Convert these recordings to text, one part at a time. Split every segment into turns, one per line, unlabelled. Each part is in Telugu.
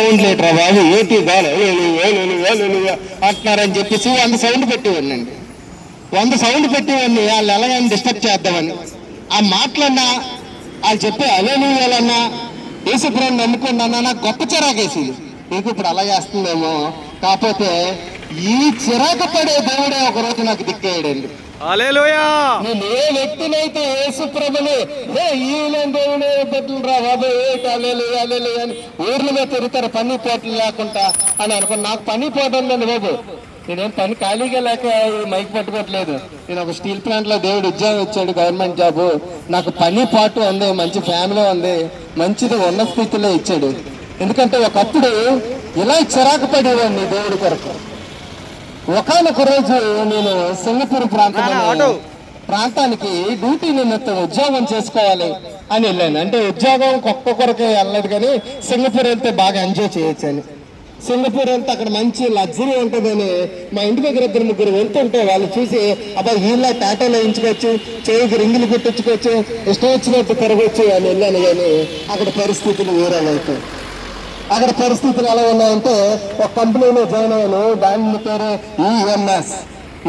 సౌండ్ లేటరా బాబు ఏటి గాలి అంటున్నారని చెప్పేసి 100 సౌండ్ పెట్టేవాడిని అండి. 100 సౌండ్ పెట్టేవాడిని వాళ్ళు ఎలాగైనా డిస్టర్బ్ చేద్దామని. ఆ మాటలన్నా వాళ్ళు చెప్పే అలేలుయాలన్నా యేసుప్రభుని నమ్ముకున్నా నాకు గొప్ప చిరాకేసింది. నీకు ఇప్పుడు అలా చేస్తుందేమో, కాకపోతే ఈ చిరాకు పడే దేవుడే ఒకరోజు నాకు దిక్కేయడండి. నేను ఏ వ్యక్తినైతే యేసుప్రభుని ఈయన దేవుడే బతులు రా బాబు అలేలు అని ఊర్ల మీద తిరుగుతారు పని పోటలు లేకుండా అని అనుకుని. నాకు పని పోవడం లేదు బాబు, నేనేం పని ఖాళీగా లేక మైక్ పట్టుకోవట్లేదు. నేను ఒక స్టీల్ ప్లాంట్ లో దేవుడు ఉద్యోగం ఇచ్చాడు, గవర్నమెంట్ జాబు. నాకు పని పాటు ఉంది, మంచి ఫ్యామిలీ ఉంది, మంచిది ఉన్న స్థితిలో ఇచ్చాడు. ఎందుకంటే ఒకప్పుడు ఇలా చిరాకు పడేవాడిని దేవుడి కొరకు. ఒకనొక రోజు నేను సింగపూర్ ప్రాంతానికి డ్యూటీ నిమిత్తం ఉద్యోగం చేసుకోవాలి అని వెళ్ళాను. అంటే ఉద్యోగం ఒక్క కొరకే వెళ్ళలేదు, కానీ సింగపూర్ వెళ్తే బాగా ఎంజాయ్ చేయొచ్చు అని. సింగపూర్ వెళ్తే అక్కడ మంచి లగ్జరీ ఉంటుందని మా ఇంటి దగ్గర 2-3 వెళ్తుంటే వాళ్ళు చూసి అబ్బా వీళ్ళ టాటాలు వేయించుకోవచ్చు, చేయికి రింగులు పెట్టించుకోవచ్చు, ఇష్టం వచ్చినట్టు తిరగచ్చు అని వెళ్ళాను. కానీ అక్కడ పరిస్థితులు వేరేలవుతాయి. అక్కడ పరిస్థితులు ఎలా ఉన్నాయంటే ఒక కంపెనీలో జాయిన్ అయ్యాను. దాని పేరు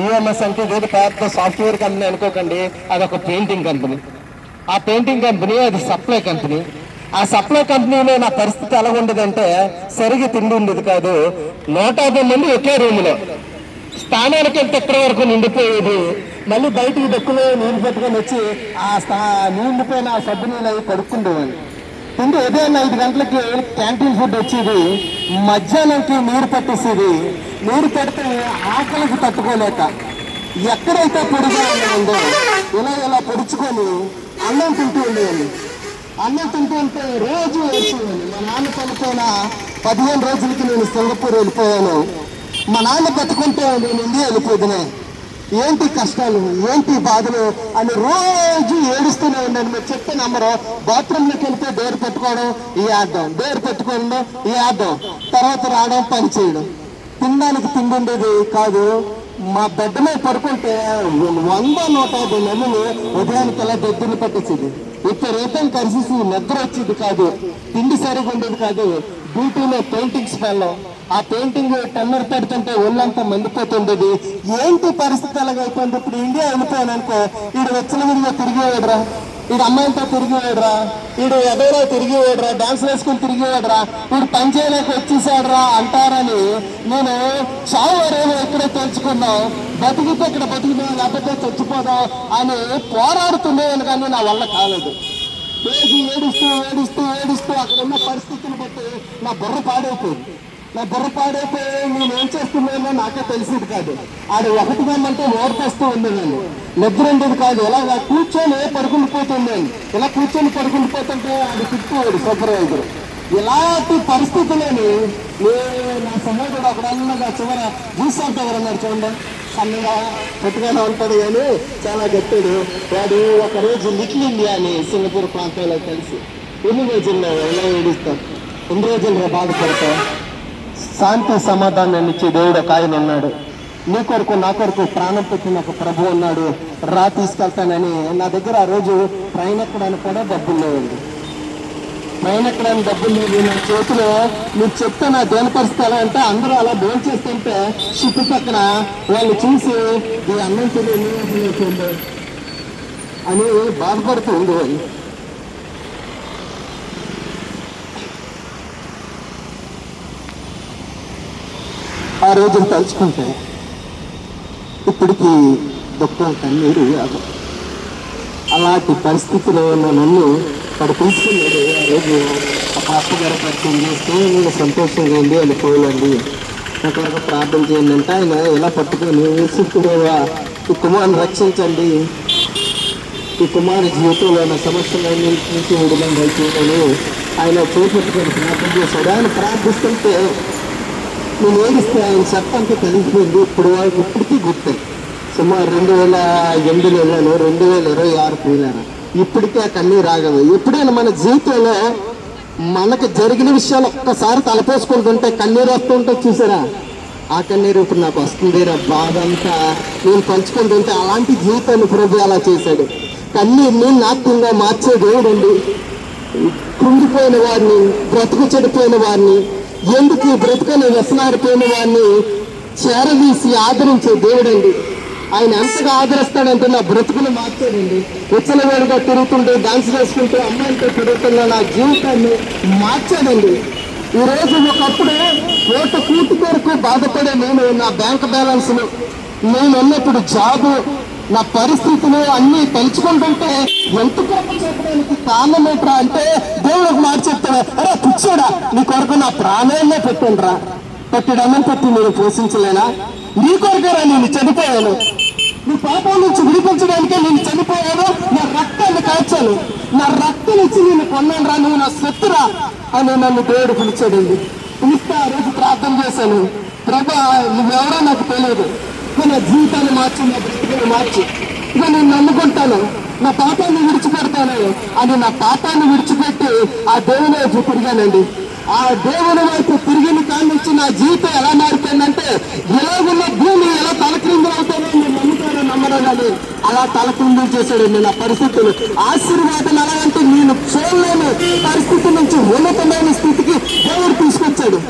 ఈఎంఎస్ అంటే ఇది పెద్ద సాఫ్ట్వేర్ కంపెనీ అనుకోకండి, అదొక పెయింటింగ్ కంపెనీ. ఆ పెయింటింగ్ కంపెనీ అది సప్లై కంపెనీ. ఆ సప్లై కంపెనీలో నా పరిస్థితి ఎలా ఉండేదంటే సరిగ్గా తిండి ఉండేది కాదు. 150 మంది ఒకే రూములో, స్థానానికి వెళ్తే ఎక్కడి వరకు నిండిపోయేది. మళ్ళీ బయటికి దక్కులో నీళ్ళు పెట్టుకొని వచ్చి ఆ నిండిపోయిన ఆ సబ్బు నీళ్ళు అవి కడుక్కుండేవాడిని. ముందు ఉదయం 5 గంటలకి క్యాంటీన్ ఫుడ్ వచ్చేది, మధ్యాహ్నంకి నీరు పెట్టేసేది. నీరు పెడితే ఆకలికి తట్టుకోలేక ఎక్కడైతే పొడిగా ఉండేదో ఇలా పొడుచుకొని అన్నం తింటూ ఉండేవాడిని. అన్నం తింటూ ఉంటే రోజు వేసేవాడిని. మా నాన్న చనిపోయిన 15 రోజులకి నేను సింగపూర్ వెళ్ళిపోయాను. మా నాన్న బతుకుంటే నేను ఇండియా వెళ్ళిపోదునే. ఏంటి కష్టాలు, ఏంటి బాధలు అని రోజు ఏడుస్తూనే ఉండండి. మీరు చెప్తే నమ్మరు. బాత్రూంలోకి వెళ్తే డోర్ పెట్టుకోవడం, ఈ ఆడడం, డోర్ పెట్టుకోవడం, ఈ ఆడడం, తర్వాత రావడం, పని చేయడం. తినడానికి తిండి ఉండేది కాదు. మా బెడ్ మీద పడుకుంటే 100-150 నెలలు ఉదయానికి ఎలా దొద్దులు పట్టించేది. రేతం కలిసి నిద్ర వచ్చేది కాదు, తిండి సరిగా ఉండేది కాదు. డ్యూటీలో పెయింటింగ్స్ వెళ్ళాం. ఆ పెయింటింగ్ టన్నర్ పెడుతుంటే ఒళ్ళంతా మండిపోతుండేది. ఏంటి పరిస్థితి ఎలాగైపోయింది. ఇప్పుడు ఇండియా వెళ్ళిపోయాను అనుకో, వీడు వచ్చిన విధంగా తిరిగేవాడురా, వీడు అమ్మాయిలతో తిరిగేవాడురా, వీడు ఎదవరా తిరిగేవాడురా, డాన్స్ వేసుకుని తిరిగేవాడురా, వీడు పని చేయలేక వచ్చేసాడురా అంటారని నేను చావు వరేమో ఇక్కడే తెలుసుకున్నాం, బతికితే ఇక్కడ బతికిపోయాం, లేకపోతే చచ్చిపోదాం అని పోరాడుతుండేవాను. కానీ నా వల్ల కాలేదు. ఏడుస్తూ అక్కడ ఉన్న పరిస్థితిని బట్టి నా బుర్ర పాడైపోయింది. నేనేం చేస్తున్నానో నాకే తెలిసేది కాదు. ఆడు 1 గంటంటే ఓర్పేస్తూ ఉండేదాన్ని, నిద్ర ఉండేది కాదు. ఇలా కూర్చొని పడుకుండిపోతుండేది. ఇలా కూర్చొని పడుకుండిపోతుంటే ఆడు తిప్పేవాడు సూపర్వైజర్. ఇలాంటి పరిస్థితులని నా సమాజంలో అక్కడన్నగా చివర చూసాంటే ఎవరన్నారు చూడండి, సన్నగా పొట్టుగానే ఉంటుంది కానీ చాలా గట్టాడు. వాడు ఒకరోజు లిటిల్ ఇండియా అని సింగపూర్ ప్రాంతంలో కలిసి ఎన్ని రోజుల్లో ఎలా ఏడుస్తాం, ఎన్ని రోజుల్లో బాధపడతాం. శాంతి సమాధానాన్ని ఇచ్చే దేవుడు ఒక ఆయన ఉన్నాడు. నీ కొరకు నా కొరకు ప్రాణం పెట్టిన ఒక ప్రభు ఉన్నాడు. రా తీసుకెళ్తానని నా దగ్గర ఆ రోజు ట్రైన్ ఎక్కడానికి కూడా డబ్బులు లేవండి. ట్రైన్ ఎక్కడానికి డబ్బులు లేవు. నా చేతిలో మీకు చెప్తే నా దేని పరిస్థితి ఎలా అంటే అందరూ అలా భోజనం చేస్తుంటే షిప్ పక్కన వాళ్ళు చూసి ఈ అన్నం తెలియదు అని బాధపడుతూ ఉండేవాళ్ళు. ఆ రోజులు తలుచుకుంటే ఇప్పటికీ దుఃఖం, కన్నీరు, యాగం. అలాంటి పరిస్థితిలో నన్ను వాడు పిలుచుకున్నాడు. ఆ రోజు ఒక అప్పగారు పరిచయం చేస్తే నేను సంతోషంగా ఉంది వెళ్ళిపోవాలండి, నాకు వరకు ప్రార్థన చేయండి అంటే ఆయన ఇలా పట్టుకొని వేసుకునేవా ఈ కుమారుని రక్షించండి, ఈ కుమారు జీవితంలో ఉన్న సమస్యలన్నీ నుంచి విడుదల చేయాలని ఆయన చేపట్టుకొని ప్రార్థన చేశాడు. ఆయన ప్రార్థిస్తుంటే నేను ఏడిస్తే ఆయన చెప్పంటే తెలిసిపోయింది. ఇప్పటికీ గుర్తాయి. సుమారు 2008 వెళ్ళాను, 2026 వెళ్ళాను. ఇప్పటికే ఆ కన్నీరు రాగదు. ఎప్పుడైనా మన జీవితంలో మనకు జరిగిన విషయాలు ఒక్కసారి తలపోసుకుంటుంటే కన్నీరు వస్తుంటే చూసారా, ఆ కన్నీరు ఇప్పుడు నాకు వస్తుంది. బాధ అంతా నేను పంచుకుంటుంటే అలాంటి జీవితాన్ని ప్రభు అలా చేశాడు. కన్నీరుని నాట్యంగా మార్చే దేవుడు అండి. కృంగిపోయిన వారిని, బ్రతుకు చెడిపోయిన వారిని, ఎందుకు ఈ బ్రతుకని వ్యసనారిపోయిన వాడిని చేరదీసి ఆదరించే దేవుడండి. ఆయన ఎంతగా ఆదరిస్తాడంటే నా బ్రతుకులు మార్చాడండి. ఉచ్చలవేడుగా తిరుగుతుంటే డాన్స్ చేసుకుంటూ అమ్మాయిలతో తిరుగుతున్న నా జీవితాన్ని మార్చాడండి. ఈరోజు ఒకప్పుడు ఓట కూటి కొరకు బాధపడే నేను నా బ్యాంక్ బ్యాలెన్స్ను, నేను ఉన్నప్పుడు జాబు, నా పరిస్థితులు అన్ని తలుచుకుంటుంటే ఎంత గొప్ప చెప్పడానికి కారణం ఏంట్రా అంటే దేవుడికి మాట చెప్తాడు, అరే పిచ్చోడా నీ కొరకు నా ప్రాణాన్నే పెట్టండిరా, పెట్టడమని పెట్టి నేను పోషించలేనా, నీ కొరకేరా నేను చనిపోయాను, నీ పాపం నుంచి విడిపించడానికే నేను చనిపోయాను, నా రక్తాన్ని కాల్చాను, నా రక్తం ఇచ్చి నేను కొన్నాను రా, నువ్వు నా సొత్తురా అని నన్ను దేవుడు పిలిచాడండి. పిలిస్తే ఆ రోజు ప్రార్థన చేశాను, ప్రభా నువ్వెవరో నాకు తెలియదు, నా జీవితాన్ని మార్చి నా బ్రతుకుని మార్చి ఇక నేను నమ్ముకుంటాను, నా పాపాన్ని విడిచిపెడతాను అని నా పాపాన్ని విడిచిపెట్టి ఆ దేవుని వైపు తిరిగానండి. ఆ దేవుని వైపు తిరిగిన కాడి నుంచి నా జీవితం ఎలా మారిపోయిందంటే ఎలాగున్న భూమి ఎలా తలక్రిందులు అవుతానో నేను నమ్ముతానో నమ్మను కానీ అలా తలక్రిందులు చేశాడండి నా పరిస్థితులు. ఆశీర్వాదం ఎలాగంటే నేను చూడలేని పరిస్థితి నుంచి ఉన్నతమైన స్థితికి దేవుడు తీసుకొచ్చాడు.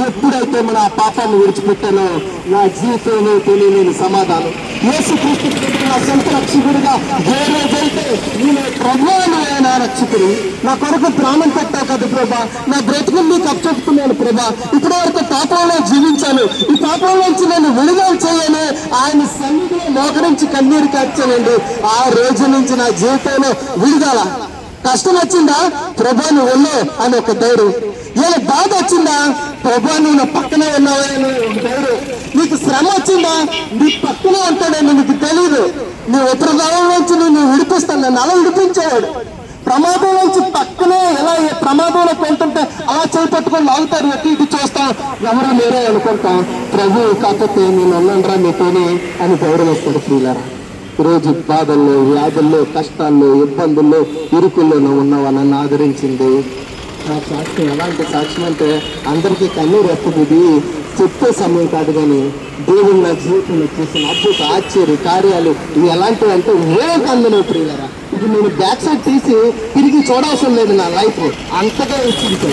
ఎప్పుడైతే మన ఆ పాపాన్ని విడిచిపెట్టానో నా జీవితంలో తెలియలేని సమాధానం. యేసుక్రీస్తు నా సొంత రక్షకుడిగా ఏ రోజైతే నేను ప్రభువును నా రక్షకుడు, నా కొరకు ప్రాణం పెట్టావు కదా ప్రభా, నా బ్రతుకుని నీకు అప్పచెప్తున్నాను ప్రభా, ఇప్పటి వరకు పాపంలో జీవించాను, ఈ పాపంలోంచి నేను విడుదల చేయను ఆయన సన్నిధిలో మోకరించి కన్నీరు కార్చానండి. ఆ రోజు నుంచి నా జీవితంలో విడుదల. కష్టం వచ్చిందా ప్రభా నువ్వు ఉన్నావు అని ఒక ధైర్యం, ఏదో బాధ వచ్చిందా ప్రభా నువ్వు నా పక్కనే ఉన్నావు అని ఒక ధైర్యం, నీకు శ్రమ వచ్చిందా నీ పక్కనే ఉంటాడని నీకు తెలీదు, నీ ఉత్తరదావం నుంచి నేను విడిపిస్తాను, నన్ను అలా విడిపించేవాడు. ప్రమాదం నుంచి పక్కనే ఎలా ప్రమాదంలో వెళ్తుంటే అలా చేపట్టుకొని లాగుతారు, ఎట్టి ఇటు చూస్తాం, ఎవరు మీరే అనుకుంటాం, ప్రభు కాకపోతే నేను అన్నానరా మీతోనే అని గౌరవం వస్తాడు. ప్రియులారా ఈరోజు బాధల్లో, వ్యాధుల్లో, కష్టాల్లో, ఇబ్బందుల్లో, ఇరుకుల్లో ఉన్నవా నన్ను ఆదరించింది. నా సాక్ష్యం ఎలాంటి సాక్ష్యం అంటే అందరికీ కన్నీరు వస్తుంది, చెప్పే సమయం కాదు కానీ దేవుడు నా జీవితంలో చేసిన అద్భుత ఆశ్చర్య కార్యాలు ఇవి ఎలాంటివి అంటే ఏం కందను ప్రియులరా. ఇది నేను బ్యాక్ సైడ్ తీసి తిరిగి చూడవసరం లేదు, నా లైఫ్ అంతగా వచ్చింది.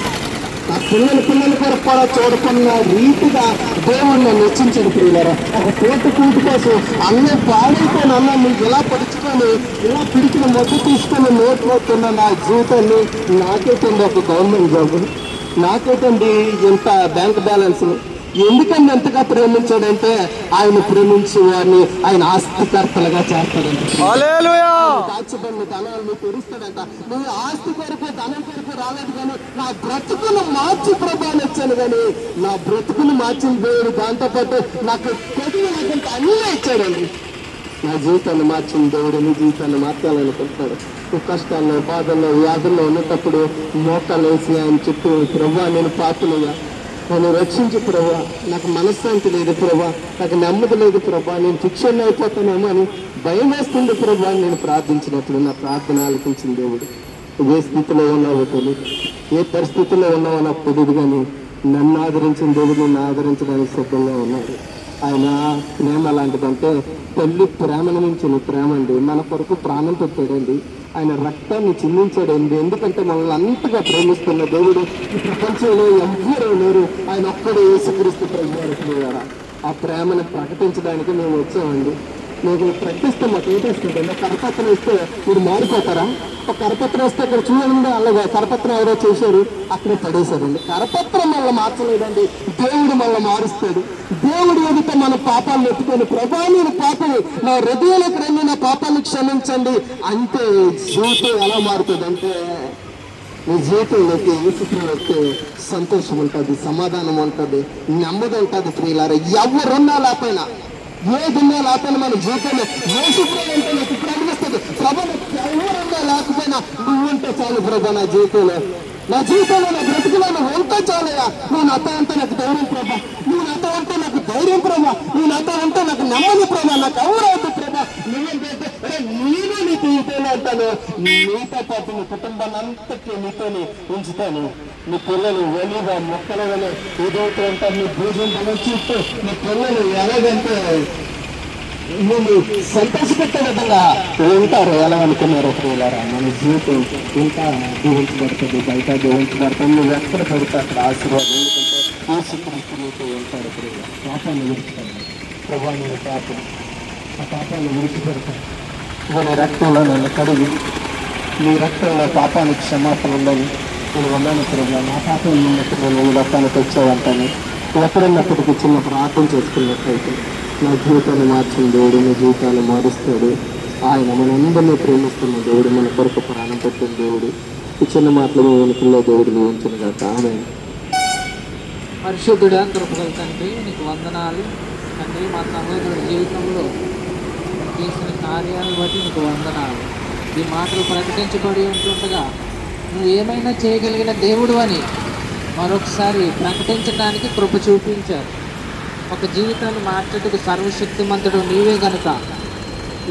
నా పిల్లలు కొరకు కూడా చూడకున్న రీతిగా దేవుడు నన్ను హెచ్చించాడు ప్రియులరా. ఒక కోటి కూటి కోసం అన్నం పాడైపోయిన అన్నం నీకు ఇలా పడుచుకొని ఇలా పిడిచిన మొదలు తీసుకొని నోట్లోతున్న నా జీవితాన్ని నాకేటండి ఒక గవర్నమెంట్ జాబ్, నాకేటండి ఇంత బ్యాంక్ బ్యాలెన్స్. ఎందుకని ఎంతగా ప్రేమించాడంటే ఆయన ప్రేమించి వారిని ఆయన ఆస్తికర్తలుగా చేస్తాడంట. దాచిబడిన ధనాన్ని తెరుస్తాడంట. నువ్వు ఆస్తి కొరకు ధనం కొరకు రాలేదు కానీ నా బ్రతుకును మార్చి ప్రభావం ఇచ్చాను కానీ నా బ్రతుకును మార్చిన దేవుడు దాంతోపాటు నాకు కొద్దిగా అన్నీ ఇచ్చాడండి. నా జీవితాన్ని మార్చిన దేవుడు నీ జీవితాన్ని మార్చాలనుకుంటున్నాడు. కష్టాల్లో, బాధల్లో, వ్యాధుల్లో ఉన్నప్పుడు మోకాలు వేసి ఆయన చుట్టూ ప్రభా నేను పాపులుగా నన్ను రక్షించు ప్రభా, నాకు మనశ్శాంతి లేదు ప్రభా, నాకు నెమ్మది లేదు ప్రభా, నేను శిక్షణ అయిపోతానేమో అని భయం వేస్తుంది ప్రభా. నేను ప్రార్థించినప్పుడు నా ప్రార్థన ఆలకించిన దేవుడు. ఏ స్థితిలో ఉన్నావో తెలియదు, ఏ పరిస్థితిలో ఉన్నావో నాకు తెలియదు కానీ నన్ను ఆదరించిన దేవుడు నన్ను ఆదరించడానికి సిద్ధంగా ఉన్నాడు. ఆయన ప్రేమ లాంటిదంటే తల్లి ప్రేమను మించిన ప్రేమ అండి. మన కొరకు ప్రాణం పెట్టాడండి, ఆయన రక్తాన్ని చిందించాడండి. ఎందుకంటే మనల్ని అంతగా ప్రేమిస్తున్న దేవుడు ఈ ప్రపంచంలో ఎవ్వరూ లేరు, ఆయన ఒక్కడే యేసుక్రీస్తు ప్రభువారు. ఆ ప్రేమను ప్రకటించడానికి మేము వచ్చామండి. మీకు ప్రకటిస్తే మాకు ఏంటేస్తుందండి, కరపత్రం ఇస్తే మీరు మారిపోతారా? ఒక కరపత్రం వస్తే ఇక్కడ చూడండి, అలాగే కరపత్రం ఎవరో చేశారు అక్కడే పడేశారండి. కరపత్రం మళ్ళీ మార్చలేదండి, దేవుడు మళ్ళీ మారుస్తాడు. దేవుడు ఎదుట మన పాపాలను ఎత్తుకొని ప్రభా నేను పాపని నా హృదయంలోకి రండి, నా పాపాన్ని క్షమించండి అంటే జీవితం ఎలా మారుతుంది అంటే నీ జీవితంలోకి యేసుక్రీస్తు వస్తే సంతోషం ఉంటుంది, సమాధానం ఉంటుంది, నెమ్మది ఉంటుంది. ప్రియులారా ఎవరున్నా లేకపోయినా ఏదున్నా లేకపోయినా మన జీవితంలో యేసుక్రీస్తు అంటే నాకు ఇప్పుడు అనిపిస్తుంది, ప్రభు ఎవరున్నా లేకపోయినా నువ్వుంటే చాలు ప్రభా నా జీవితంలో, నా జీవితంలో నా బ్రతుకులో నువ్వు ఉంటే చాలయ్యా. నువ్వు నాతో ఉంటే నాకు ధైర్యం ప్రభా, నువ్వు నాతో ఉంటే నాకు ధైర్యం ప్రభా, నువ్వు నాతో ఉంటే నాకు నెమ్మది ప్రభా, నాకు ఎవరవుతుంది ప్రభా. నువ్వేంటే నేను నీకు ఇంతేనే అంటాను, నీతో పాటు నీ కుటుంబాన్ని అంతటి నీతోని ఉంచుతాను. నీ పిల్లలు ఒలిగా మొక్కల వల్ల ఏదైతే ఉంటారు, నీ భోజనం బలం చూస్తూ నీ పిల్లలు ఎలాగంటే నేను సంతోషపెట్టే విధంగా ఉంటారు. ఎలా అనుకున్నారు ప్రియులారా, మన జీవితం ఇంకా దీవించబడుతుంది, బయట దీవించబడుతుంది. నువ్వు ఎక్కడ పడితే అక్కడ ఆశీర్వాదం. ఎందుకంటే యేసుక్రీస్తు నీతో ఉంటాడు. పాపాన్ని విడిచిపెడతాను ప్రభా, నేను పాపం, ఆ పాపాన్ని విడిచిపెడతాను. నీ రక్తంలో నన్ను కడిగి, నీ రక్తంలో పాపానికి క్షమాపణ ఉందని నేను ఉన్నాను ప్రభా. నా పాపం ఉన్నప్పుడు నేను ఈ రక్తానికి వచ్చావంటాను. ఎక్కడున్నప్పటికీ చిన్న ప్రార్థన చేసుకున్నట్లయితే నా జీవితాన్ని మార్చిన దేవుడు నా జీవితాన్ని మారుస్తాడు. ఆయన మనందరినీ ప్రేమిస్తున్న దేవుడు, మన కొరకు ప్రాణం పెట్టిన దేవుడు. ఈ చిన్న మాటలు వెనుకల్లో దేవుడు ఉంచిన కాక ఆమె.
పరిశుద్ధుడా, కృపగల తండ్రి, నీకు వందనాలు తండ్రి. మా సహోదరుడి జీవితంలో చేసిన కార్యాలను బట్టి నీకు వందనాలు. ఈ మాటలు ప్రకటించబడి ఉంటుండగా నువ్వు ఏమైనా చేయగలిగిన దేవుడు అని మరొకసారి ప్రకటించడానికి కృప చూపించారు. ఒక జీవితాన్ని మార్చేందుకు సర్వశక్తిమంతుడు నీవే గనుక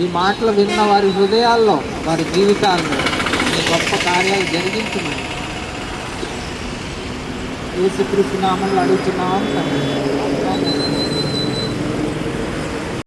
ఈ మాటలు విన్న వారి హృదయాల్లో, వారి జీవితాల్లో నీ గొప్ప కార్యాలు జరిగించమని యేసుక్రీస్తు నామములో అడుగుతున్నాం తండ్రి.